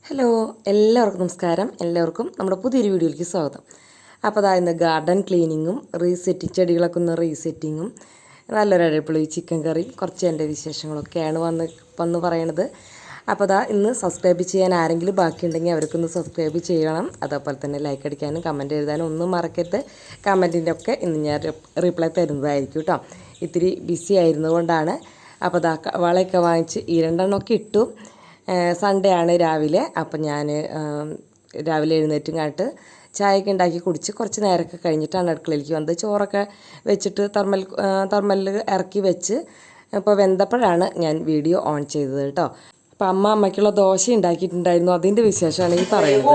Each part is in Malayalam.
ഹലോ, എല്ലാവർക്കും നമസ്കാരം. എല്ലാവർക്കും നമ്മുടെ പുതിയൊരു വീഡിയോയിലേക്ക് സ്വാഗതം. അപ്പോൾ അതാ ഇന്ന് ഗാർഡൻ ക്ലീനിങ്ങും റീസെറ്റിങ്, ചെടികളൊക്കെ ഒന്ന് റീസെറ്റിങ്ങും നല്ലൊരു അടിപൊളി ചിക്കൻ കറിയും കുറച്ച് എൻ്റെ വിശേഷങ്ങളൊക്കെയാണ് വന്ന് പറയണത്. അപ്പോൾ അതാ ഇന്ന് സബ്സ്ക്രൈബ് ചെയ്യാൻ ആരെങ്കിലും ബാക്കിയുണ്ടെങ്കിൽ അവർക്കൊന്ന് സബ്സ്ക്രൈബ് ചെയ്യണം. അതേപോലെ തന്നെ ലൈക്ക് അടിക്കാനും കമൻറ്റ് എഴുതാനും ഒന്നും മറക്കരുത്. കമൻറ്റിൻ്റെ ഒക്കെ ഇന്ന് ഞാൻ റിപ്ലൈ തരുന്നതായിരിക്കും കേട്ടോ. ഇത്തിരി ബിസി ആയിരുന്നതുകൊണ്ടാണ്. അപ്പോൾ അതാ വളയൊക്കെ വാങ്ങിച്ച് ഈ രണ്ടെണ്ണമൊക്കെ ഇട്ടു. സൺഡേ ആണ് രാവിലെ. അപ്പം ഞാൻ രാവിലെ എഴുന്നേറ്റും കാട്ട് ചായയൊക്കെ ഉണ്ടാക്കി കുടിച്ച് കുറച്ച് നേരമൊക്കെ കഴിഞ്ഞിട്ടാണ് അടുക്കളയിലേക്ക് വന്നത്. ചോറൊക്കെ വെച്ചിട്ട് തെർമലിൽ ഇറക്കി വെച്ച് ഇപ്പോൾ വെന്തപ്പോഴാണ് ഞാൻ വീഡിയോ ഓൺ ചെയ്തത് കേട്ടോ. അപ്പം അമ്മയ്ക്കുള്ള ദോശ ഉണ്ടാക്കിയിട്ടുണ്ടായിരുന്നു. അതിൻ്റെ വിശേഷമാണ് ഈ പറയുന്നത്.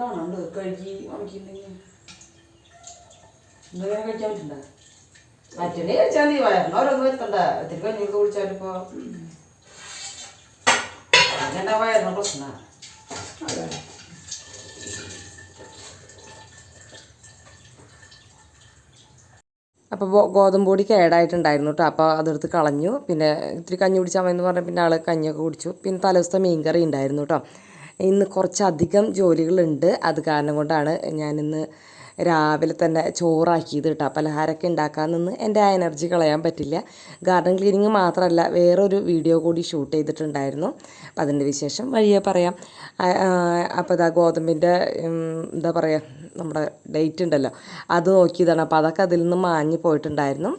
കാണാണ്ട് കഴുകി ഉണക്കിയിട്ടുണ്ടെങ്കിൽ എന്തെങ്കിലും കഴിക്കാൻ പറ്റണ്ട. മറ്റേ കഴിച്ചാൽ മതി. വയറിനോരൊന്നും വരുത്തണ്ട. ഒത്തിരി കഞ്ഞിക്ക് കുടിച്ചാലിപ്പോൾ അങ്ങനെ വയറിന് പ്രശ്നമാണ്. അപ്പോൾ ഗോതമ്പ് പൊടി കേടായിട്ടുണ്ടായിരുന്നു കേട്ടോ. അപ്പോൾ അതെടുത്ത് കളഞ്ഞു. പിന്നെ ഇത്തിരി കഞ്ഞി കുടിച്ചാൽ മതി എന്ന് പറഞ്ഞാൽ പിന്നെ ആൾ കഞ്ഞിയൊക്കെ കുടിച്ചു. പിന്നെ തലേദിവസത്തെ മീൻകറി ഉണ്ടായിരുന്നു കേട്ടോ. ഇന്ന് കുറച്ചധികം ജോലികളുണ്ട്. അത് കാരണം കൊണ്ടാണ് ഞാനിന്ന് രാവിലെ തന്നെ ചോറാക്കിയത് കേട്ടോ. പലഹാരമൊക്കെ ഉണ്ടാക്കാൻ നിന്ന് എൻ്റെ ആ എനർജി കളയാൻ പറ്റില്ല. ഗാർഡൻ ക്ലീനിങ് മാത്രമല്ല, വേറൊരു വീഡിയോ കൂടി ഷൂട്ട് ചെയ്തിട്ടുണ്ടായിരുന്നു. അപ്പം അതിൻ്റെ വിശേഷം വഴിയേ പറയാം. അപ്പോൾ ഇതാ ഗോതമ്പിൻ്റെ എന്താ പറയുക, നമ്മുടെ ഡേറ്റ് ഉണ്ടല്ലോ, അത് നോക്കിയതാണ്. അപ്പോൾ അതൊക്കെ അതിൽ നിന്ന് മാഞ്ഞ് പോയിട്ടുണ്ടായിരുന്നു.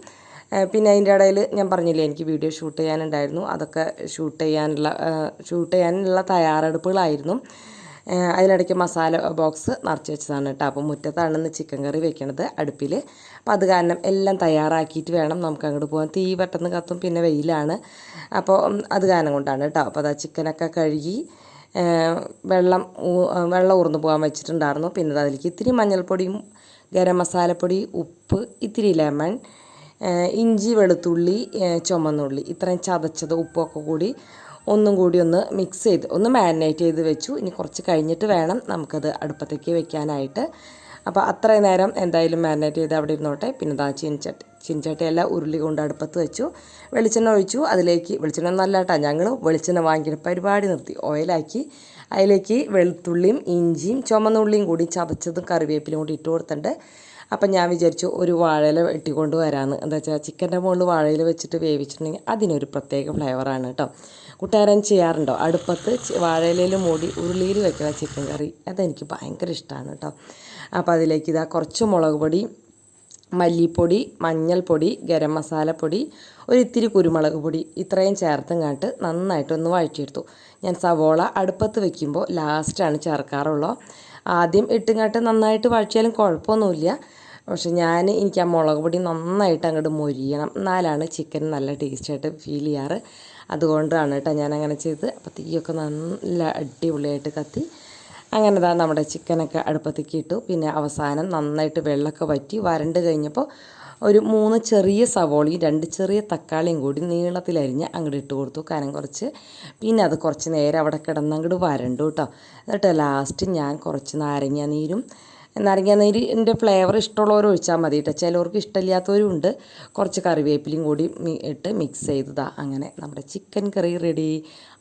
പിന്നെ അതിൻ്റെ ഇടയിൽ ഞാൻ പറഞ്ഞില്ലേ, എനിക്ക് വീഡിയോ ഷൂട്ട് ചെയ്യാനുണ്ടായിരുന്നു. അതൊക്കെ ഷൂട്ട് ചെയ്യാനുള്ള തയ്യാറെടുപ്പുകളായിരുന്നു. അതിനിടയ്ക്ക് മസാല ബോക്സ് നിറച്ച് വെച്ചതാണ് കേട്ടോ. അപ്പോൾ മുറ്റത്താണ് ഇന്ന് ചിക്കൻ കറി വെക്കണത് അടുപ്പിൽ. അപ്പോൾ അത് കാരണം എല്ലാം തയ്യാറാക്കിയിട്ട് വേണം നമുക്ക് അങ്ങോട്ട് പോകാൻ. തീ പെട്ടെന്ന് കത്തും, പിന്നെ വെയിലാണ്. അപ്പോൾ അത് കാരണം കൊണ്ടാണ് കേട്ടോ. അപ്പോൾ അതാ ചിക്കനൊക്കെ കഴുകി വെള്ളം ഊർന്ന് പോകാൻ വെച്ചിട്ടുണ്ടായിരുന്നു. പിന്നെ അതിലേക്ക് ഇത്തിരി മഞ്ഞൾപ്പൊടിയും ഗരം മസാലപ്പൊടി, ഉപ്പ്, ഇത്തിരി ലെമൺ, ഇഞ്ചി, വെളുത്തുള്ളി, ചുമന്നുള്ളി, ഇത്രയും ചതച്ചത്, ഉപ്പൊക്കെ കൂടി ഒന്നും കൂടി ഒന്ന് മിക്സ് ചെയ്ത് ഒന്ന് മാരിനേറ്റ് ചെയ്ത് വെച്ചു. ഇനി കുറച്ച് കഴിഞ്ഞിട്ട് വേണം നമുക്കത് അടുപ്പത്തേക്ക് വെക്കാനായിട്ട്. അപ്പോൾ അത്രയും നേരം എന്തായാലും മാരിനേറ്റ് ചെയ്ത് അവിടെ ഇരുന്നോട്ടെ. പിന്നെ ദാ ചീനച്ചട്ടിയെല്ലാം ഉരുളി കൊണ്ട് അടുപ്പത്ത് വെച്ചു. വെളിച്ചെണ്ണ ഒഴിച്ചു. അതിലേക്ക് വെളിച്ചെണ്ണ നല്ല കേട്ടോ, ഞങ്ങൾ വെളിച്ചെണ്ണ വാങ്ങിയിട്ട് പരിപാടി നിർത്തി. ഓയിലാക്കി അതിലേക്ക് വെളുത്തുള്ളിയും ഇഞ്ചിയും ചുമന്നുള്ളിയും കൂടി ചതച്ചതും കറിവേപ്പിലും കൂടി ഇട്ട് കൊടുത്തിട്ടുണ്ട്. അപ്പം ഞാൻ വിചാരിച്ചു ഒരു വാഴയില വെട്ടിക്കൊണ്ട് വരാമെന്ന്. എന്താ വെച്ചാൽ ചിക്കൻ്റെ മുകളിൽ വാഴയില വെച്ചിട്ട് വേവിച്ചിട്ടുണ്ടെങ്കിൽ അതിനൊരു പ്രത്യേക ഫ്ലേവറാണ് കേട്ടോ. കൂട്ടുകാരൻ ചെയ്യാറുണ്ടോ അടുപ്പത്ത് വാഴയിലയിൽ മൂടി ഉരുളിയിൽ വെക്കുന്ന ചിക്കൻ കറി? അതെനിക്ക് ഭയങ്കര ഇഷ്ടമാണ് കേട്ടോ. അപ്പോൾ അതിലേക്ക് ഇതാ കുറച്ച് മുളക് പൊടി, മല്ലിപ്പൊടി, മഞ്ഞൾപ്പൊടി, ഗരം മസാലപ്പൊടി, ഒരിത്തിരി കുരുമുളക് പൊടി, ഇത്രയും ചേർത്തുങ്ങാട്ട് നന്നായിട്ടൊന്ന് വഴറ്റിയെടുത്തു. ഞാൻ സവോള അടുപ്പത്ത് വെക്കുമ്പോൾ ലാസ്റ്റാണ് ചേർക്കാറുള്ളൂ. ആദ്യം ഇട്ടുങ്ങാട്ട് നന്നായിട്ട് വഴറ്റിയാലും കുഴപ്പമൊന്നുമില്ല. പക്ഷെ എനിക്ക് ആ മുളക് പൊടി നന്നായിട്ട് അങ്ങോട്ട് മൊരിയണം, എന്നാലാണ് ചിക്കൻ നല്ല ടേസ്റ്റായിട്ട് ഫീൽ ചെയ്യാറ്. അതുകൊണ്ടാണ് കേട്ടോ ഞാനങ്ങനെ ചെയ്ത്. അപ്പോൾ തീയൊക്കെ നല്ല അടിപൊളിയായിട്ട് കത്തി. അങ്ങനെ തന്നെ നമ്മുടെ ചിക്കനൊക്കെ അടുപ്പത്തേക്ക് ഇട്ടു. പിന്നെ അവസാനം നന്നായിട്ട് വെള്ളമൊക്കെ വറ്റി വരണ്ട് കഴിഞ്ഞപ്പോൾ ഒരു 3 ചെറിയ സവോളയും 2 ചെറിയ തക്കാളിയും കൂടി നീളത്തിലരിഞ്ഞ് അങ്ങോട്ട് ഇട്ട് കൊടുത്തു, കനം കുറച്ച്. പിന്നെ അത് കുറച്ച് നേരം അവിടെ കിടന്നങ്ങോട്ട് വരണ്ടു കേട്ടോ. എന്നിട്ട് ലാസ്റ്റ് ഞാൻ കുറച്ച് നാരങ്ങാനീരിൻ്റെ ഫ്ലേവർ ഇഷ്ടമുള്ളവർ ഒഴിച്ചാൽ മതി കേട്ടോ. ചിലവർക്ക് ഇഷ്ടമില്ലാത്തവരും ഉണ്ട്. കുറച്ച് കറിവേപ്പിലയും കൂടി ഇട്ട് മിക്സ് ചെയ്തതാ. അങ്ങനെ നമ്മുടെ ചിക്കൻ കറി റെഡി.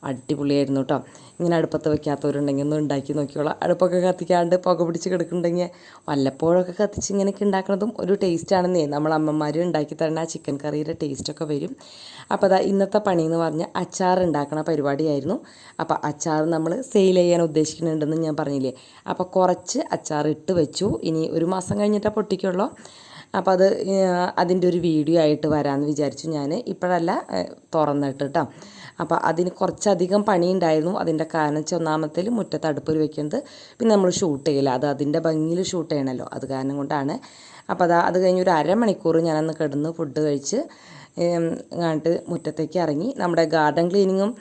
അടിപൊളിയായിരുന്നു കേട്ടോ. ഇങ്ങനെ അടുപ്പത്ത് വെക്കാത്തവരുണ്ടെങ്കിൽ ഒന്ന് ഉണ്ടാക്കി നോക്കിയോളാം. അടുപ്പൊക്കെ കത്തിക്കാണ്ട് പുക പിടിച്ച് കിടക്കുന്നുണ്ടെങ്കിൽ വല്ലപ്പോഴൊക്കെ കത്തിച്ച് ഇങ്ങനെയൊക്കെ ഉണ്ടാക്കുന്നതും ഒരു ടേസ്റ്റാണെന്നേ. നമ്മൾ അമ്മമാർ ഉണ്ടാക്കി തരുന്ന ആ ചിക്കൻ കറിയുടെ ടേസ്റ്റൊക്കെ വരും. അപ്പോൾ അതാ ഇന്നത്തെ പണി എന്ന് പറഞ്ഞാൽ അച്ചാർ ഉണ്ടാക്കണ പരിപാടിയായിരുന്നു. അപ്പോൾ അച്ചാർ നമ്മൾ സെയിൽ ചെയ്യാൻ ഉദ്ദേശിക്കുന്നുണ്ടെന്ന് ഞാൻ പറഞ്ഞില്ലേ. അപ്പോൾ കുറച്ച് അച്ചാർ ഇട്ട് വെച്ചു. ഇനി 1 മാസം കഴിഞ്ഞിട്ടേ പൊട്ടിക്കുള്ളൂ. അപ്പോൾ അതിൻ്റെ ഒരു വീഡിയോ ആയിട്ട് വരാമെന്ന് വിചാരിച്ചു ഞാൻ. ഇപ്പോഴല്ല, തുറന്നിട്ട് കേട്ടോ. അപ്പോൾ അതിന് കുറച്ചധികം പണിയുണ്ടായിരുന്നു. അതിൻ്റെ കാരണം വെച്ചാൽ ഒന്നാമത്തേൽ മുറ്റത്ത് അടുപ്പിൽ വെക്കുന്നത്, പിന്നെ നമ്മൾ ഷൂട്ട് ചെയ്യില്ല, അതിൻ്റെ ഭംഗിയിൽ ഷൂട്ട് ചെയ്യണമല്ലോ, അത് കാരണം കൊണ്ടാണ്. അപ്പോൾ അത് കഴിഞ്ഞ് ഒരു അരമണിക്കൂർ ഞാനന്ന് കിടന്ന് ഫുഡ് കഴിച്ച് അങ്ങോട്ട് മുറ്റത്തേക്ക് ഇറങ്ങി. നമ്മുടെ ഗാർഡൻ ക്ലീനിങ്ങും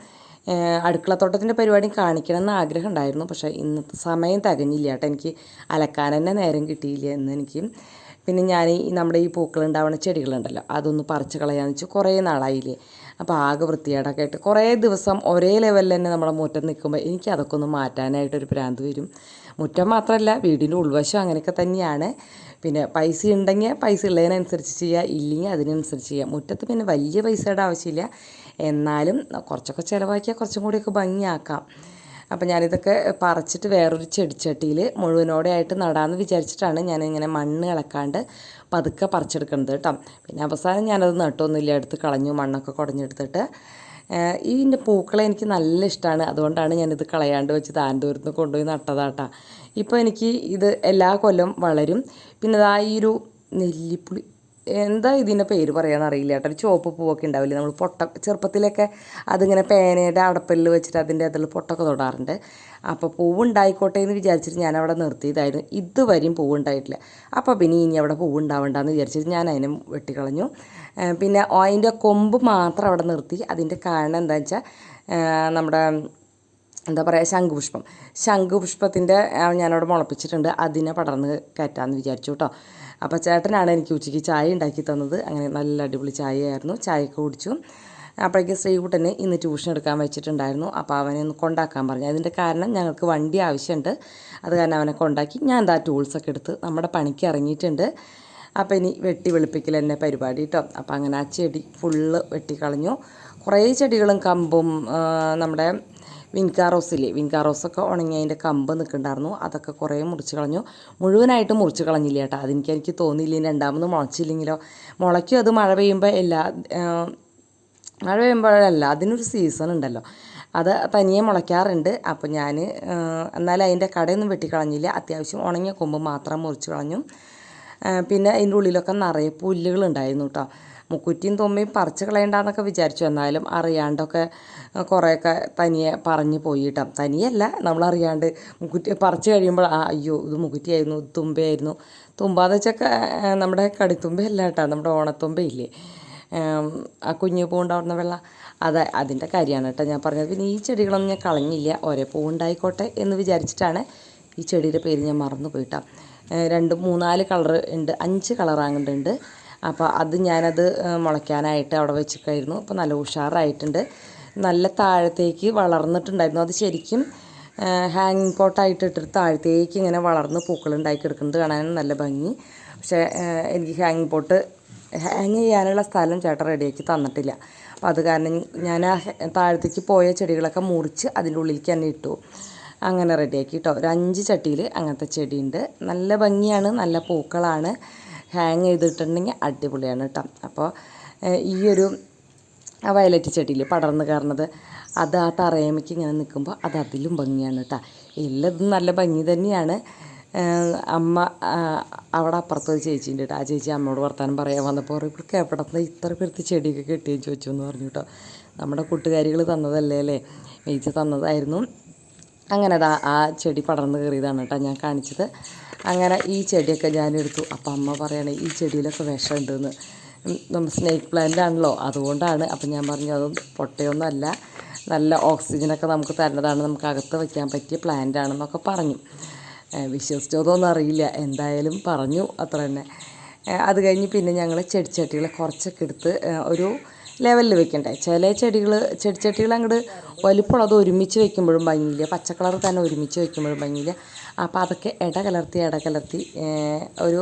അടുക്കളത്തോട്ടത്തിൻ്റെ പരിപാടിയും കാണിക്കണമെന്ന് ആഗ്രഹം ഉണ്ടായിരുന്നു. പക്ഷേ ഇന്നത്തെ സമയം തികഞ്ഞില്ല കേട്ടോ. എനിക്ക് അലക്കാൻ തന്നെ നേരം കിട്ടിയില്ല എന്ന് എനിക്ക്. പിന്നെ ഞാൻ നമ്മുടെ ഈ പൂക്കളുണ്ടാവുന്ന ചെടികളുണ്ടല്ലോ, അതൊന്ന് പറിച്ച് കളയാന്ന് വെച്ചാൽ കുറേ നാളായില്ലേ. അപ്പോൾ ആകെ വൃത്തികേടൊക്കെ ആയിട്ട് കുറേ ദിവസം ഒരേ ലെവലിൽ തന്നെ നമ്മളെ മുറ്റത്ത് നിൽക്കുമ്പോൾ എനിക്ക് അതൊക്കെ ഒന്ന് മാറ്റാനായിട്ടൊരു ഭ്രാന്ത് വരും. മുറ്റം മാത്രമല്ല വീടിൻ്റെ ഉൾവശം അങ്ങനെയൊക്കെ തന്നെയാണ്. പിന്നെ പൈസ ഉണ്ടെങ്കിൽ പൈസ ഉള്ളതിനനുസരിച്ച് ചെയ്യുക, ഇല്ലെങ്കിൽ അതിനനുസരിച്ച് ചെയ്യുക. മുറ്റത്ത് പിന്നെ വലിയ പൈസയുടെ ആവശ്യമില്ല, എന്നാലും കുറച്ചൊക്കെ ചിലവാക്കിയാൽ കുറച്ചും കൂടിയൊക്കെ ഭംഗിയാക്കാം. അപ്പോൾ ഞാനിതൊക്കെ പറിച്ചിട്ട് വേറൊരു ചെടിച്ചട്ടിയിൽ മുഴുവനോടെ ആയിട്ട് നടാമെന്ന് വിചാരിച്ചിട്ടാണ് ഞാനിങ്ങനെ മണ്ണ് ഇളക്കാണ്ട് പതുക്കെ പറിച്ചെടുക്കുന്നത് കേട്ടോ. പിന്നെ അവസാനം ഞാനത് നട്ടൊന്നുമില്ല, എടുത്ത് കളഞ്ഞു, മണ്ണൊക്കെ കുടഞ്ഞെടുത്തിട്ട്. ഇതിൻ്റെ പൂക്കളെ എനിക്ക് നല്ല ഇഷ്ടമാണ്, അതുകൊണ്ടാണ് ഞാനിത് കളയാണ്ട് വെച്ച് താന്തൂരത്ത് കൊണ്ടുപോയി നട്ടതാട്ടാ. ഇപ്പോൾ എനിക്ക് ഇത് എല്ലാ കൊല്ലം വളരും. പിന്നെ ഇതാ ഈ ഒരു നെല്ലിപ്പുളി, എന്താ ഇതിൻ്റെ പേര് പറയാൻ അറിയില്ല കേട്ടോ. ഒരു ചുവപ്പ് പൂവൊക്കെ ഉണ്ടാവില്ലേ, നമ്മൾ ചെറുപ്പത്തിലൊക്കെ അതിങ്ങനെ പേനയുടെ അടപ്പലിൽ വെച്ചിട്ട് അതിൻ്റെ അതിൽ പൊട്ടൊക്കെ തൊടാറുണ്ട്. അപ്പോൾ പൂവുണ്ടായിക്കോട്ടെ എന്ന് വിചാരിച്ചിട്ട് ഞാൻ അവിടെ നിർത്തിയതായിരുന്നു. ഇതുവരെയും പൂവുണ്ടായിട്ടില്ല. അപ്പോൾ പിന്നെ ഇനി അവിടെ പൂവുണ്ടാവണ്ടെന്ന് വിചാരിച്ചിട്ട് ഞാൻ അതിനെ വെട്ടിക്കളഞ്ഞു. പിന്നെ അതിൻ്റെ കൊമ്പ് മാത്രം അവിടെ നിർത്തി. അതിൻ്റെ കാരണം എന്താണെന്ന് വെച്ചാൽ നമ്മുടെ എന്താ പറയുക, ശംഖുപുഷ്പത്തിൻ്റെ ഞാനവിടെ മുളപ്പിച്ചിട്ടുണ്ട്, അതിനെ പടർന്ന് കയറ്റാമെന്ന് വിചാരിച്ചു കേട്ടോ. അപ്പോൾ ചേട്ടനാണ് എനിക്ക് ഉച്ചയ്ക്ക് ചായ ഉണ്ടാക്കി തന്നത്. അങ്ങനെ നല്ല അടിപൊളി ചായയായിരുന്നു. ചായയൊക്കെ കുടിച്ചു. അപ്പോഴേക്കും ശ്രീകുട്ടനെ ഇന്ന് ട്യൂഷൻ എടുക്കാൻ വെച്ചിട്ടുണ്ടായിരുന്നു. അപ്പോൾ അവനെ ഒന്ന് കൊണ്ടാക്കാൻ പറഞ്ഞു. അതിൻ്റെ കാരണം ഞങ്ങൾക്ക് വണ്ടി ആവശ്യമുണ്ട്, അത് കാരണം അവനെ കൊണ്ടാക്കി. ഞാൻ എന്താ ടൂൾസൊക്കെ എടുത്ത് നമ്മുടെ പണിക്ക് ഇറങ്ങിയിട്ടുണ്ട്. അപ്പോൾ ഇനി വെട്ടി വെളുപ്പിക്കൽ തന്നെ പരിപാടി കേട്ടോ. അപ്പോൾ അങ്ങനെ ആ ചെടി ഫുള്ള് വെട്ടിക്കളഞ്ഞു. കുറേ ചെടികളും കമ്പും നമ്മുടെ വിൻകാറോസൊക്കെ ഉണങ്ങി അതിൻ്റെ കമ്പ് നിൽക്കുന്നുണ്ടായിരുന്നു, അതൊക്കെ കുറേ മുറിച്ച് കളഞ്ഞു. മുഴുവനായിട്ട് മുറിച്ച് കളഞ്ഞില്ല കേട്ടോ, എനിക്ക് തോന്നിയില്ല രണ്ടാമത് മുളച്ചില്ലെങ്കിലോ. മുളയ്ക്കും, അത് മഴ പെയ്യുമ്പോഴല്ല, അതിനൊരു സീസൺ ഉണ്ടല്ലോ, അത് തനിയെ മുളയ്ക്കാറുണ്ട്. അപ്പോൾ ഞാൻ എന്നാലും അതിൻ്റെ കടയൊന്നും വെട്ടിക്കളഞ്ഞില്ല, അത്യാവശ്യം ഉണങ്ങിയ കൊമ്പ് മാത്രം മുറിച്ച് കളഞ്ഞു. പിന്നെ അതിൻ്റെ ഉള്ളിലൊക്കെ നിറയെ പുല്ലുകളുണ്ടായിരുന്നു കേട്ടോ. മുക്കുറ്റിയും തുമ്പയും പറിച്ച് കളയണ്ടെന്നൊക്കെ വിചാരിച്ചു, എന്നാലും അറിയാണ്ടൊക്കെ കുറേയൊക്കെ തനിയെ പറഞ്ഞു പോയി കേട്ടോ. തനിയല്ല, നമ്മളറിയാണ്ട് മുക്കുറ്റി പറിച്ച് കഴിയുമ്പോൾ അയ്യോ ഇത് മുക്കുറ്റിയായിരുന്നു, ഇത് തുമ്പയായിരുന്നു. തുമ്പാന്ന് വെച്ചൊക്കെ നമ്മുടെ കടിത്തുമ്പയല്ല കേട്ടോ, നമ്മുടെ ഓണത്തുമ്പയില്ലേ, ആ കുഞ്ഞു പൂവുണ്ടാവുന്ന വെള്ള, അതിൻ്റെ കാര്യമാണ് കേട്ടോ ഞാൻ പറഞ്ഞത്. പിന്നെ ഈ ചെടികളൊന്നും ഞാൻ കളഞ്ഞില്ല, ഒരേ പൂവുണ്ടായിക്കോട്ടെ എന്ന് വിചാരിച്ചിട്ടാണ്. ഈ ചെടിയുടെ പേര് ഞാൻ മറന്നു പോയിട്ടാ. 2, 3, 4 കളർ ഉണ്ട്, 5 കളർ അങ്ങോട്ടുണ്ട്. അപ്പോൾ അത് ഞാനത് മുളയ്ക്കാനായിട്ട് അവിടെ വെച്ചിട്ടായിരുന്നു. അപ്പോൾ നല്ല ഉഷാറായിട്ടുണ്ട്, നല്ല താഴത്തേക്ക് വളർന്നിട്ടുണ്ടായിരുന്നു. അത് ശരിക്കും ഹാങ്ങിങ് പോട്ടായിട്ട് ഇട്ടിട്ട് താഴത്തേക്ക് ഇങ്ങനെ വളർന്ന് പൂക്കളുണ്ടായി കിടക്കുന്നത് കാണാനും നല്ല ഭംഗി. പക്ഷേ എനിക്ക് ഹാങ് ചെയ്യാനുള്ള സ്ഥലം ചേട്ടൻ റെഡിയാക്കി തന്നിട്ടില്ല. അപ്പോൾ അത് കാരണം ഞാൻ ആ താഴത്തേക്ക് പോയ ചെടികളൊക്കെ മുറിച്ച് അതിൻ്റെ ഉള്ളിലേക്ക് തന്നെ ഇട്ടു. അങ്ങനെ റെഡിയാക്കി കേട്ടോ. ഒരു 5 ചട്ടിയിൽ അങ്ങനത്തെ ചെടിയുണ്ട്, നല്ല ഭംഗിയാണ്, നല്ല പൂക്കളാണ്. ഹാങ് ചെയ്തിട്ടുണ്ടെങ്കിൽ അടിപൊളിയാണ് കേട്ടോ. അപ്പോൾ ഈ ഒരു വയലറ്റ് ചെടിയിൽ പടർന്ന് കയറുന്നത്, അത് ആ തറയമ്മയ്ക്ക് ഇങ്ങനെ നിൽക്കുമ്പോൾ അത് അതിലും ഭംഗിയാണ് കേട്ടോ. എല്ലാതും നല്ല ഭംഗി തന്നെയാണ്. അമ്മ അവിടെ അപ്പുറത്തൊരു ചേച്ചിയുണ്ട് കേട്ടോ. ആ ചേച്ചി അമ്മയോട് വർത്താനം പറയാൻ വന്നപ്പോൾ ഇവർക്ക് എവിടുന്ന് ഇത്ര പേർക്ക് ചെടിയൊക്കെ കിട്ടിയെന്ന് ചോദിച്ചു എന്ന് പറഞ്ഞു കേട്ടോ. നമ്മുടെ കൂട്ടുകാരികൾ തന്നതല്ലേ അല്ലേ, മേയിച്ച് തന്നതായിരുന്നു. അങ്ങനെ ആ ചെടി പടർന്ന് കയറിയതാണ് കേട്ടോ ഞാൻ കാണിച്ചത്. അങ്ങനെ ഈ ചെടിയൊക്കെ ഞാനെടുത്തു. അപ്പോൾ അമ്മ പറയണേ ഈ ചെടിയിലൊക്കെ വിഷമുണ്ടെന്ന്. നമ്മൾ സ്നേക്ക് പ്ലാന്റ് ആണല്ലോ, അതുകൊണ്ടാണ്. അപ്പം ഞാൻ പറഞ്ഞു അത് പൊട്ടയൊന്നും അല്ല, നല്ല ഓക്സിജനൊക്കെ നമുക്ക് തരുന്നതാണ്, നമുക്ക് അകത്ത് വയ്ക്കാൻ പറ്റിയ പ്ലാന്റ് ആണെന്നൊക്കെ പറഞ്ഞു. വിശ്വസിച്ചതൊന്നും അറിയില്ല, എന്തായാലും പറഞ്ഞു അത്ര തന്നെ. അത് കഴിഞ്ഞ് പിന്നെ ഞങ്ങൾ ചെടിച്ചട്ടികൾ കുറച്ചൊക്കെ എടുത്ത് ഒരു ലെവലിൽ വെക്കണ്ടേ. ചില ചെടിച്ചട്ടികൾ അങ്ങോട്ട് വലിപ്പമുള്ളത് ഒരുമിച്ച് വെക്കുമ്പോഴും ഭംഗിയില്ല, പച്ചക്കളർ തന്നെ ഒരുമിച്ച് വെക്കുമ്പോഴും ഭംഗിയില്ല. അപ്പോൾ അതൊക്കെ ഇടകലർത്തി ഒരു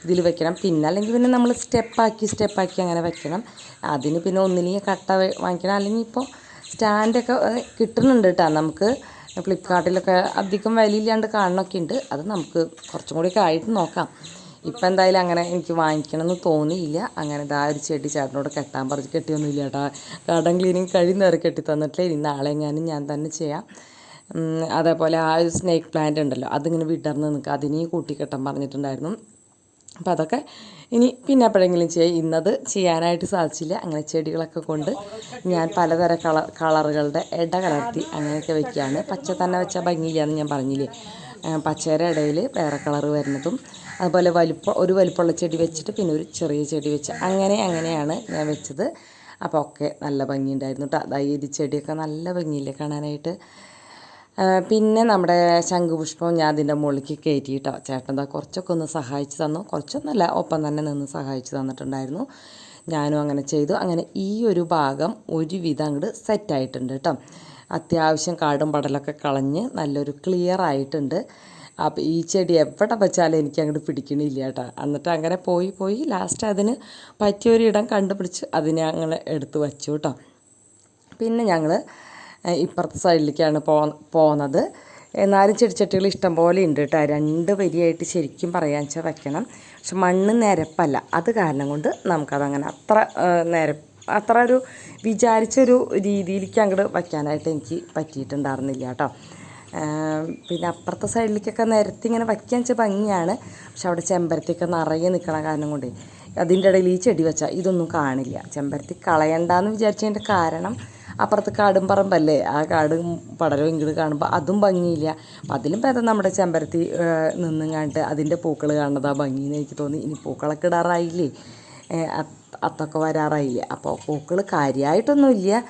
ഇതിൽ വെക്കണം. പിന്നെ അല്ലെങ്കിൽ പിന്നെ നമ്മൾ സ്റ്റെപ്പാക്കി അങ്ങനെ വെക്കണം. അതിന് പിന്നെ ഒന്നില്ലെങ്കിൽ കട്ട വാങ്ങിക്കണം, അല്ലെങ്കിൽ ഇപ്പോൾ സ്റ്റാൻഡൊക്കെ കിട്ടുന്നുണ്ട് കേട്ടോ നമുക്ക്. ഫ്ലിപ്കാർട്ടിലൊക്കെ അധികം വിലയില്ലാണ്ട് കാണണമൊക്കെ ഉണ്ട്. അത് നമുക്ക് കുറച്ചും കൂടിയൊക്കെ ആയിട്ട് നോക്കാം. ഇപ്പം എന്തായാലും അങ്ങനെ എനിക്ക് വാങ്ങിക്കണമെന്ന് തോന്നിയില്ല. അങ്ങനെ ഒരു ചെടി ചേട്ടനോട് കെട്ടാൻ പറഞ്ഞ് കെട്ടിയൊന്നുമില്ല കേട്ടോ. ഗാർഡൻ ക്ലീനിങ് കഴിയുന്നവരെ കെട്ടി തന്നിട്ടില്ല. ഇനി നാളെ എങ്ങാനും ഞാൻ തന്നെ ചെയ്യാം. അതേപോലെ ആ ഒരു സ്നേക്ക് പ്ലാന്റ് ഉണ്ടല്ലോ, അതിങ്ങനെ വിടർന്ന് നിൽക്കുക, അതിനെയും കൂട്ടിക്കെട്ടാൻ പറഞ്ഞിട്ടുണ്ടായിരുന്നു. അപ്പോൾ അതൊക്കെ ഇനി പിന്നെ എപ്പോഴെങ്കിലും ചെയ്യാം. ഇന്നത് ചെയ്യാനായിട്ട് സാധിച്ചില്ല. അങ്ങനെ ചെടികളൊക്കെ കൊണ്ട് ഞാൻ പലതരം കളറുകളുടെ ഇടകലർത്തി അങ്ങനെയൊക്കെ വെക്കുകയാണ്. പച്ച തന്നെ വെച്ചാൽ ഭംഗിയില്ലാന്ന് ഞാൻ പറഞ്ഞില്ലേ, പച്ചയുടെ ഇടയിൽ വേറെ കളറ് വരുന്നതും, അതുപോലെ ഒരു വലിപ്പമുള്ള ചെടി വെച്ചിട്ട് പിന്നെ ഒരു ചെറിയ ചെടി വെച്ച് അങ്ങനെയാണ് ഞാൻ വെച്ചത്. അപ്പോൾ ഒക്കെ നല്ല ഭംഗിയുണ്ടായിരുന്നു കേട്ടോ. അതായത് ചെടിയൊക്കെ നല്ല ഭംഗിയില്ലേ കാണാനായിട്ട്. പിന്നെ നമ്മുടെ ശംഖുപുഷ്പം ഞാൻ അതിൻ്റെ മുകളിലേക്ക് കയറ്റി കേട്ടോ. ചേട്ടൻ എന്താ കുറച്ചൊക്കെ ഒന്ന് സഹായിച്ച് തന്നു, കുറച്ചൊന്നുമല്ല ഒപ്പം തന്നെ നിന്ന് സഹായിച്ച് തന്നിട്ടുണ്ടായിരുന്നു. ഞാനും അങ്ങനെ ചെയ്തു. അങ്ങനെ ഈ ഒരു ഭാഗം ഒരുവിധം അങ്ങോട്ട് സെറ്റായിട്ടുണ്ട് കേട്ടോ. അത്യാവശ്യം കാടും പടലൊക്കെ കളഞ്ഞ് നല്ലൊരു ക്ലിയർ ആയിട്ടുണ്ട്. അപ്പോൾ ഈ ചെടി എവിടെ വെച്ചാലും എനിക്ക് അങ്ങോട്ട് പിടിക്കണില്ല കേട്ടോ. എന്നിട്ട് അങ്ങനെ പോയി ലാസ്റ്റ് അതിന് പറ്റിയൊരിടം കണ്ടുപിടിച്ച് അതിനെ അങ്ങനെ എടുത്ത് വച്ചു കേട്ടോ. പിന്നെ ഞങ്ങൾ ഇപ്പുറത്തെ സൈഡിലേക്കാണ് പോകുന്നത്. എന്നാലും ചെടിച്ചട്ടികൾ ഇഷ്ടം പോലെ ഉണ്ട് കേട്ടോ. 2 വരിയായിട്ട് ശരിക്കും പറയാൻ വെച്ചാൽ വെക്കണം. പക്ഷെ മണ്ണ് നിരപ്പല്ല. അത് കാരണം കൊണ്ട് നമുക്കതങ്ങനെ അത്ര ഒരു വിചാരിച്ചൊരു രീതിയിലേക്ക് അങ്ങോട്ട് വയ്ക്കാനായിട്ട് എനിക്ക് പറ്റിയിട്ടുണ്ടായിരുന്നില്ല കേട്ടോ. പിന്നെ അപ്പുറത്തെ സൈഡിലേക്കൊക്കെ നിരത്തി ഇങ്ങനെ വയ്ക്കാൻ വെച്ചാൽ ഭംഗിയാണ്. പക്ഷെ അവിടെ ചെമ്പരത്തിയൊക്കെ നിറയെ നിൽക്കണ കാരണം കൊണ്ട് അതിൻ്റെ ഇടയിൽ ഈ ചെടി വെച്ചാൽ ഇതൊന്നും കാണില്ല. ചെമ്പരത്തി കളയണ്ടെന്ന് വിചാരിച്ചതിൻ്റെ കാരണം അപ്പുറത്ത് കാടും പറമ്പല്ലേ, ആ കാടും പടരും ഇങ്ങോട്ട് കാണുമ്പോൾ അതും ഭംഗിയില്ല. അപ്പം അതിലും ഭേദം നമ്മുടെ ചെമ്പരത്തി നിന്നും കണ്ടിട്ട് അതിൻ്റെ പൂക്കൾ കാണുന്നത് ആ ഭംഗിയെന്ന് എനിക്ക് തോന്നി. ഇനി പൂക്കളൊക്കെ ഇടാറായില്ലേ, അത്തൊക്കെ വരാറായില്ലേ. അപ്പോൾ പൂക്കൾ കാര്യമായിട്ടൊന്നുമില്ല.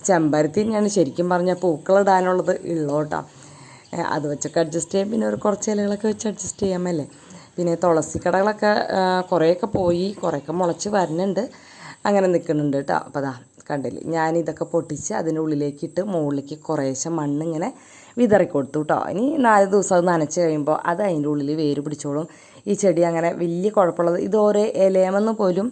ചെമ്പരത്തി തന്നെയാണ് ശരിക്കും പറഞ്ഞാൽ പൂക്കളിടാനുള്ളത് ഉള്ളോട്ടോ. അത് വെച്ചൊക്കെ അഡ്ജസ്റ്റ് ചെയ്യാം. പിന്നെ ഒരു കുറച്ച് ഇലകളൊക്കെ വെച്ച് അഡ്ജസ്റ്റ് ചെയ്യാമല്ലേ. പിന്നെ തുളസി കടകളൊക്കെ കുറേയൊക്കെ പോയി, കുറേയൊക്കെ മുളച്ച് വരുന്നുണ്ട്, അങ്ങനെ നിൽക്കുന്നുണ്ട് കേട്ടോ. അപ്പോൾ അതാ കണ്ടില്ലേ, ഞാനിതൊക്കെ പൊട്ടിച്ച് അതിൻ്റെ ഉള്ളിലേക്കിട്ട് മുകളിലേക്ക് കുറേശ്ശെ മണ്ണിങ്ങനെ വിതറിക്കൊടുത്തു കേട്ടോ. ഇനി 4 ദിവസം അത് നനച്ച് കഴിയുമ്പോൾ അത് അതിൻ്റെ ഉള്ളിൽ വേര് പിടിച്ചോളും. ഈ ചെടി അങ്ങനെ വലിയ കുഴപ്പമുള്ളത് ഇത് ഓരോ ഇലയെന്ന് പോലും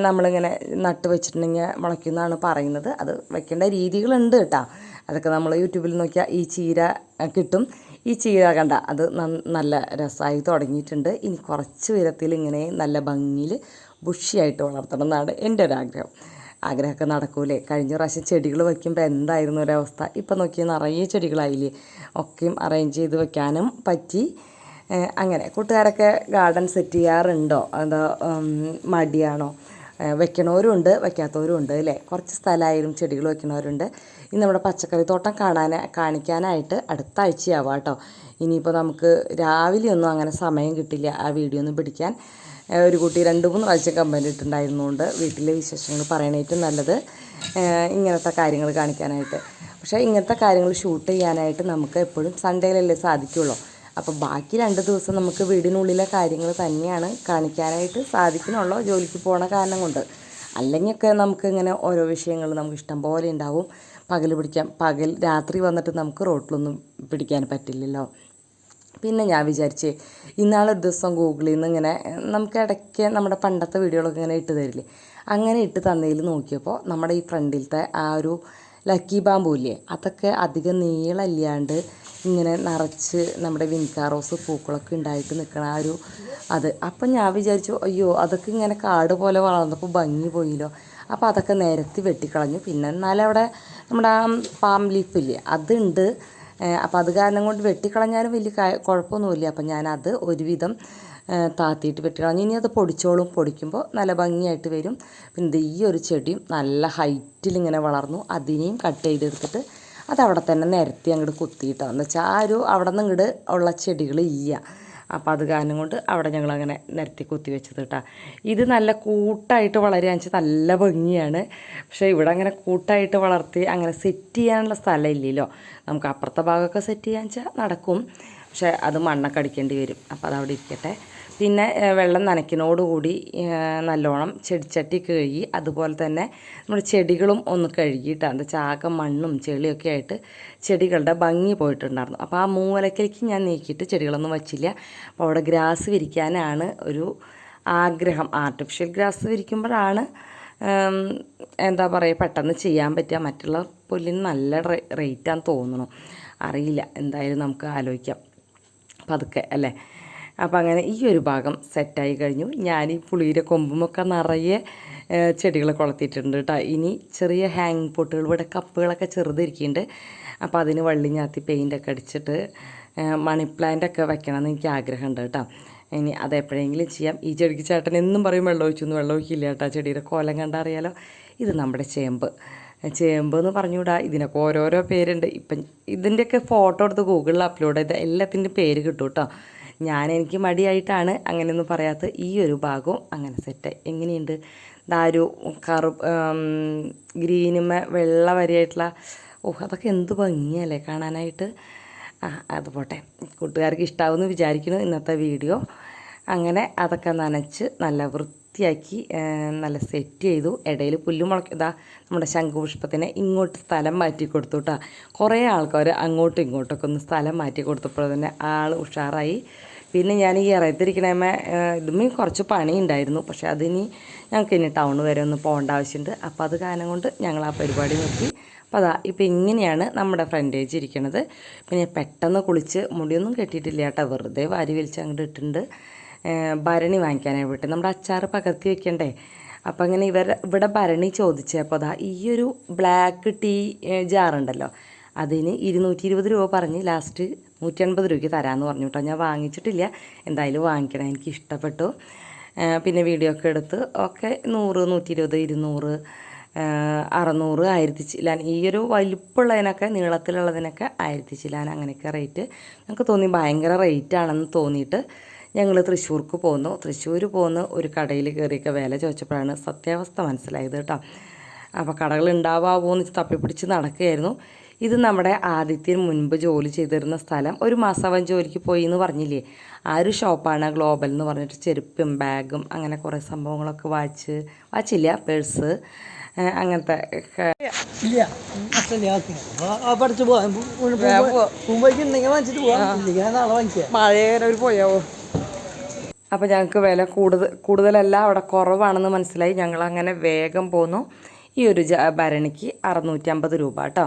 നമ്മളിങ്ങനെ നട്ട് വെച്ചിട്ടുണ്ടെങ്കിൽ മുളയ്ക്കുന്നതാണ് പറയുന്നത്. അത് വെക്കേണ്ട രീതികളുണ്ട് കേട്ടോ. അതൊക്കെ നമ്മൾ യൂട്യൂബിൽ നോക്കിയാൽ ഈ ചീര കിട്ടും. ഈ ചീര കണ്ട അത് നല്ല രസമായി തുടങ്ങിയിട്ടുണ്ട്. ഇനി കുറച്ച് ഉയരത്തിൽ ഇങ്ങനെ നല്ല ഭംഗിയിൽ ബുഷിയായിട്ട് വളർത്തണം എന്നാണ് എൻ്റെ ആഗ്രഹമൊക്കെ നടക്കൂലേ. കഴിഞ്ഞ പ്രാവശ്യം ചെടികൾ വയ്ക്കുമ്പോൾ എന്തായിരുന്നു ഒരവസ്ഥ. ഇപ്പം നോക്കിയാൽ നിറയെ ചെടികളായില്ലേ. ഒക്കെയും അറേഞ്ച് ചെയ്ത് വെക്കാനും പറ്റി. അങ്ങനെ കൂട്ടുകാരൊക്കെ ഗാർഡൻ സെറ്റ് ചെയ്യാറുണ്ടോ, അതോ മടിയാണോ? വെക്കണവരും ഉണ്ട്, വയ്ക്കാത്തവരും ഉണ്ട് അല്ലേ. കുറച്ച് സ്ഥലമായാലും ചെടികൾ വെക്കണവരുണ്ട്. ഇന്ന് നമ്മുടെ പച്ചക്കറി തോട്ടം കാണിക്കാനായിട്ട് അടുത്ത ആഴ്ചയാവാം കേട്ടോ. ഇനിയിപ്പോൾ നമുക്ക് രാവിലെയൊന്നും അങ്ങനെ സമയം കിട്ടില്ല ആ വീഡിയോ ഒന്നും പിടിക്കാൻ. ഒരു കുട്ടി 2-3 പ്രാവശ്യം കമൻറ്റ് ഇട്ടുണ്ടായിരുന്നുകൊണ്ട് വീട്ടിലെ വിശേഷങ്ങൾ പറയാനായിട്ടും നല്ലത് ഇങ്ങനത്തെ കാര്യങ്ങൾ കാണിക്കാനായിട്ട്. പക്ഷേ ഇങ്ങനത്തെ കാര്യങ്ങൾ ഷൂട്ട് ചെയ്യാനായിട്ട് നമുക്ക് എപ്പോഴും സൺഡേയിലല്ലേ സാധിക്കുള്ളൂ. അപ്പോൾ ബാക്കി 2 ദിവസം നമുക്ക് വീടിനുള്ളിലെ കാര്യങ്ങൾ തന്നെയാണ് കാണിക്കാനായിട്ട് സാധിക്കുന്നുള്ളൂ, ജോലിക്ക് പോണ കാരണം കൊണ്ട്. അല്ലെങ്കിൽ ഒക്കെ നമുക്ക് ഇങ്ങനെ ഓരോ വിഷയങ്ങൾ നമുക്ക് ഇഷ്ടം പോലെ ഉണ്ടാവും. രാത്രി വന്നിട്ട് നമുക്ക് റോട്ടിലൊന്നും പിടിക്കാൻ പറ്റില്ലല്ലോ. പിന്നെ ഞാൻ വിചാരിച്ചേ ഇന്നാളൊരു ദിവസം ഗൂഗിളിൽ നിന്ന് ഇങ്ങനെ നമുക്ക് ഇടയ്ക്ക് നമ്മുടെ പണ്ടത്തെ വീഡിയോകളൊക്കെ ഇങ്ങനെ ഇട്ട് തരില്ലേ, അങ്ങനെ ഇട്ട് തന്നതിൽ നോക്കിയപ്പോൾ നമ്മുടെ ഈ ഫ്രണ്ടിലത്തെ ആ ഒരു ലക്കി ബാമ്പൂല്ലേ, അതൊക്കെ അധികം നീളമില്ലാണ്ട് ഇങ്ങനെ നിറച്ച് നമ്മുടെ വിൻകാ റോസ് പൂക്കളൊക്കെ ഉണ്ടായിട്ട് നിൽക്കണ ആ ഒരു അപ്പം ഞാൻ വിചാരിച്ചു അയ്യോ അതൊക്കെ ഇങ്ങനെ കാട് പോലെ വളർന്നപ്പോൾ ഭംഗി പോയില്ലോ. അപ്പോൾ അതൊക്കെ നിരത്തി വെട്ടിക്കളഞ്ഞു. പിന്നെ എന്നാലും അവിടെ നമ്മുടെ ആ പാം ലീഫില്ലേ അതുണ്ട്. അപ്പോൾ അത് കാരണം കൊണ്ട് വെട്ടിക്കളഞ്ഞാലും വലിയ കുഴപ്പമൊന്നുമില്ല. അപ്പം ഞാനത് ഒരുവിധം താത്തിയിട്ട് വെട്ടിക്കളഞ്ഞു. ഇനി അത് പൊടിക്കുമ്പോൾ നല്ല ഭംഗിയായിട്ട് വരും. പിന്നെ ഈ ഒരു ചെടിയും നല്ല ഹൈറ്റിലിങ്ങനെ വളർന്നു. അതിനെയും കട്ട് ചെയ്തെടുത്തിട്ട് അതവിടെ തന്നെ നിരത്തി അങ്ങോട്ട് കുത്തിയിട്ടോ. എന്ന് വെച്ചാൽ ആ ഒരു അവിടെ നിന്ന് ഇങ്ങോട്ട് ഉള്ള ചെടികളില്ല. അപ്പോൾ അത് കാരണം കൊണ്ട് അവിടെ ഞങ്ങളങ്ങനെ നിരത്തി കുത്തി വെച്ചത് കേട്ടോ. ഇത് നല്ല കൂട്ടായിട്ട് വളരുക വെച്ചാൽ നല്ല ഭംഗിയാണ്. പക്ഷേ ഇവിടെ അങ്ങനെ കൂട്ടായിട്ട് വളർത്തി അങ്ങനെ സെറ്റ് ചെയ്യാനുള്ള സ്ഥലം ഇല്ലല്ലോ. നമുക്ക് അപ്പുറത്തെ ഭാഗമൊക്കെ സെറ്റ് ചെയ്യാൻ വെച്ചാൽ നടക്കും, പക്ഷേ അത് മണ്ണൊക്കെ അടിക്കേണ്ടി വരും. അപ്പോൾ അതവിടെ ഇരിക്കട്ടെ. പിന്നെ വെള്ളം നനയ്ക്കുന്നതോടുകൂടി നല്ലോണം ചെടിച്ചട്ടി കഴുകി, അതുപോലെ തന്നെ നമ്മുടെ ചെടികളും ഒന്ന് കഴുകിയിട്ടാണ്. എന്താ ചാക മണ്ണും ചെളിയൊക്കെ ആയിട്ട് ചെടികളുടെ ഭംഗി പോയിട്ടുണ്ടായിരുന്നു. അപ്പോൾ ആ മൂലക്കേക്ക് ഞാൻ നീക്കിയിട്ട് ചെടികളൊന്നും വച്ചില്ല. അപ്പോൾ അവിടെ ഗ്രാസ് വിരിക്കാനാണ് ഒരു ആഗ്രഹം. ആർട്ടിഫിഷ്യൽ ഗ്രാസ് വിരിക്കുമ്പോഴാണ് എന്താ പറയുക പെട്ടെന്ന് ചെയ്യാൻ പറ്റുക. മറ്റുള്ള പുല്ലിന് നല്ല റേറ്റാന്ന് തോന്നുന്നു, അറിയില്ല. എന്തായാലും നമുക്ക് ആലോചിക്കാം പതുക്കെ അല്ലേ. അപ്പോൾ അങ്ങനെ ഈ ഒരു ഭാഗം സെറ്റായി കഴിഞ്ഞു. ഞാൻ ഈ പുളിയുടെ കൊമ്പുമൊക്കെ നിറയെ ചെടികൾ കൊളത്തിയിട്ടുണ്ട് കേട്ടോ. ഇനി ചെറിയ ഹാങ്ങിങ് പോട്ടുകൾ, ഇവിടെ കപ്പുകളൊക്കെ ചെറുതിരിക്കുന്നുണ്ട്. അപ്പോൾ അതിന് വള്ളി ഞാത്തി പെയിൻ്റൊക്കെ അടിച്ചിട്ട് മണി പ്ലാന്റൊക്കെ വെക്കണമെന്ന് എനിക്ക് ആഗ്രഹമുണ്ട് കേട്ടോ. ഇനി അതെപ്പോഴെങ്കിലും ചെയ്യാം. ഈ ചെടിക്ക് ചേട്ടൻ എന്നും പറയും വെള്ളം ഒഴിക്കില്ല കേട്ടോ. ചെടിയുടെ കോലം കണ്ടറിയാലോ. ഇത് നമ്മുടെ ചേമ്പ് എന്ന് പറഞ്ഞുകൂടാ, ഇതിനൊക്കെ ഓരോരോ പേരുണ്ട്. ഇപ്പം ഇതിൻ്റെയൊക്കെ ഫോട്ടോ എടുത്ത് ഗൂഗിളിൽ അപ്ലോഡ് ചെയ്ത് എല്ലാത്തിൻ്റെ പേര് കിട്ടും കേട്ടോ. എനിക്ക് മടിയായിട്ടാണ് അങ്ങനെയൊന്നും പറയാത്തത്. ഈ ഒരു ഭാഗവും അങ്ങനെ സെറ്റ് എങ്ങനെയുണ്ട്. ഒരു ഗ്രീനുമേ വെള്ള വരെയായിട്ടുള്ള അതൊക്കെ എന്ത് ഭംഗിയല്ലേ കാണാനായിട്ട്. അത് പോട്ടെ, കൂട്ടുകാർക്ക് ഇഷ്ടമാവുമെന്ന് വിചാരിക്കുന്നു ഇന്നത്തെ വീഡിയോ. അങ്ങനെ അതൊക്കെ നനച്ച് നല്ല വൃത്തിയാക്കി നല്ല സെറ്റ് ചെയ്തു. ഇടയിൽ പുല്ല് ഇതാ നമ്മുടെ ശംഖുപുഷ്പത്തിനെ ഇങ്ങോട്ട് സ്ഥലം മാറ്റി കൊടുത്തു കേട്ടോ. കുറേ ആൾക്കാർ അങ്ങോട്ടും ഇങ്ങോട്ടൊക്കെ ഒന്ന് സ്ഥലം മാറ്റി കൊടുത്തപ്പോൾ തന്നെ ആൾ ഉഷാറായി. പിന്നെ ഞാൻ ഈ ഇറയത്തിരിക്കണമ ഇതുമേ കുറച്ച് പണി ഉണ്ടായിരുന്നു. പക്ഷേ അതിനി ഞങ്ങൾക്ക് ഇനി ടൗൺ വരെ ഒന്ന് പോകേണ്ട ആവശ്യമുണ്ട്. അപ്പോൾ അത് കാരണം കൊണ്ട് ഞങ്ങൾ ആ പരിപാടി നിർത്തി. അപ്പോൾ അതാ ഇപ്പോൾ ഇങ്ങനെയാണ് നമ്മുടെ ഫ്രണ്ടേജ് ഇരിക്കണത്. പിന്നെ പെട്ടെന്ന് കുളിച്ച് മുടിയൊന്നും കെട്ടിയിട്ടില്ല കേട്ടോ, വെറുതെ വാരി വലിച്ച് അങ്ങോട്ട് ഇട്ടിട്ടുണ്ട്. ഭരണി വാങ്ങിക്കാനായി വിട്ട് നമ്മുടെ അച്ചാർ പകർത്തി വെക്കണ്ടേ. അപ്പോൾ അങ്ങനെ ഇവിടെ ഭരണി ചോദിച്ചപ്പോൾ അതാ ഈ ഒരു ബ്ലാക്ക് ടീ ജാറുണ്ടല്ലോ, അതിന് 220 രൂപ പറഞ്ഞ് ലാസ്റ്റ് 180 രൂപയ്ക്ക് തരാമെന്ന് പറഞ്ഞു കേട്ടോ. ഞാൻ വാങ്ങിച്ചിട്ടില്ല, എന്തായാലും വാങ്ങിക്കണം, എനിക്ക് ഇഷ്ടപ്പെട്ടു. പിന്നെ വീഡിയോ ഒക്കെ എടുത്ത് ഒക്കെ 100, 120, 200, 600, 1000 ചില്ലാൻ, ഈ ഒരു വലിപ്പമുള്ളതിനൊക്കെ നീളത്തിലുള്ളതിനൊക്കെ 1000 ചില്ലാൻ അങ്ങനെയൊക്കെ റേറ്റ്. ഞങ്ങൾക്ക് തോന്നി ഭയങ്കര റേറ്റാണെന്ന് തോന്നിയിട്ട് ഞങ്ങൾ തൃശ്ശൂർക്ക് പോന്നു. തൃശ്ശൂർ പോന്ന് ഒരു കടയിൽ കയറിയൊക്കെ വില ചോദിച്ചപ്പോഴാണ് സത്യാവസ്ഥ മനസ്സിലായത് കേട്ടോ. അപ്പോൾ കടകൾ ഉണ്ടാവാമോ എന്ന് തപ്പിപ്പിടിച്ച് നടക്കുകയായിരുന്നു. ഇത് നമ്മുടെ ആദിത്യന് മുൻപ് ജോലി ചെയ്തിരുന്ന സ്ഥലം. ഒരു മാസം അവൻ ജോലിക്ക് പോയി എന്ന് പറഞ്ഞില്ലേ, ആ ഒരു ഷോപ്പാണ് ഗ്ലോബൽ എന്ന് പറഞ്ഞിട്ട്. ചെരുപ്പും ബാഗും അങ്ങനെ കുറേ സംഭവങ്ങളൊക്കെ വാച്ചില്ല, പേഴ്സ് അങ്ങനത്തെ മഴയൊരു പോയാവോ. അപ്പോൾ ഞങ്ങൾക്ക് വില കൂടുതലല്ല, അവിടെ കുറവാണെന്ന് മനസ്സിലായി. ഞങ്ങളങ്ങനെ വേഗം പോന്നു. ഈ ഒരു ഭരണിക്ക് 650 രൂപ കേട്ടോ.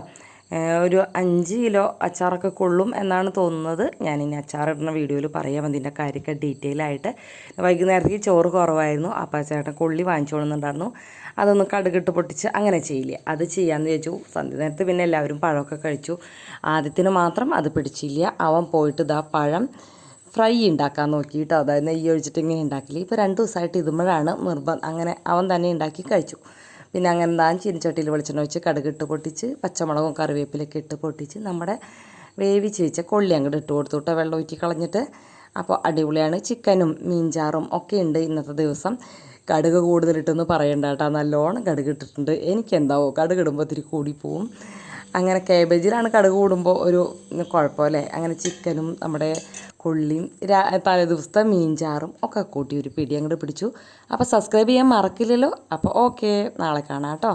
ഒരു 5 കിലോ അച്ചാറൊക്കെ കൊള്ളും എന്നാണ് തോന്നുന്നത്. ഞാനിനി അച്ചാറിടുന്ന വീഡിയോയിൽ പറയാം അതിൻ്റെ കാര്യമൊക്കെ ഡീറ്റെയിൽ ആയിട്ട്. വൈകുന്നേരത്തേക്ക് ചോറ് കുറവായിരുന്നു, അപ്പോൾ ചേട്ടൻ കൊള്ളി വാങ്ങിച്ചോളുന്നുണ്ടായിരുന്നു. അതൊന്ന് കടുകിട്ട് പൊട്ടിച്ച് അങ്ങനെ ചെയ്യില്ലേ, അത് ചെയ്യാമെന്ന് ചോദിച്ചു. സന്ധ്യ നേരത്ത് പിന്നെ എല്ലാവരും പഴമൊക്കെ കഴിച്ചു. ആദ്യത്തിന് മാത്രം അത് പിടിച്ചില്ല. അവൻ പോയിട്ട് ഇതാ പഴം ഫ്രൈ ഉണ്ടാക്കാൻ നോക്കിയിട്ട്, അതായത് നെയ്യ് ഒഴിച്ചിട്ട് ഇങ്ങനെ ഉണ്ടാക്കില്ല. ഇപ്പോൾ 2 ദിവസമായിട്ട് ഇതുമ്പോഴാണ് നിർബന്ധം. അങ്ങനെ അവൻ തന്നെ ഉണ്ടാക്കി കഴിച്ചു. പിന്നെ അങ്ങനെ താൻ ചീനിച്ചട്ടിയിൽ വെളിച്ചെണ്ണ വെച്ച് കടുകിട്ട് പൊട്ടിച്ച് പച്ചമുളകും കറിവേപ്പിലൊക്കെ ഇട്ട് പൊട്ടിച്ച് നമ്മുടെ വേവിച്ച് വെച്ച കൊള്ളി അങ്ങോട്ട് ഇട്ട് കൊടുത്തു കേട്ടോ, വെള്ളം ഊറ്റി കളഞ്ഞിട്ട്. അപ്പോൾ അടിപൊളിയാണ്. ചിക്കനും മീൻചാറും ഒക്കെ ഉണ്ട് ഇന്നത്തെ ദിവസം. കടുക് കൂടുതലിട്ടെന്ന് പറയണ്ട കേട്ടോ, നല്ലോണം കടുക് ഇട്ടിട്ടുണ്ട്. എനിക്കെന്താവോ കടുക് ഇടുമ്പോൾ ഇത്തിരി കൂടിപ്പോവും. അങ്ങനെ കാബേജിലാണ് കടുക് കൂടുമ്പോൾ ഒരു കുഴപ്പമല്ലേ. അങ്ങനെ ചിക്കനും നമ്മുടെ കൊള്ളിയും തലേ ദിവസത്തെ മീൻചാറും ഒക്കെ കൂട്ടി ഒരു പിടി അങ്ങോട്ട് പിടിച്ചു. അപ്പോൾ സബ്സ്ക്രൈബ് ചെയ്യാൻ മറക്കില്ലല്ലോ. അപ്പോൾ ഓക്കെ, നാളെ കാണാം കേട്ടോ.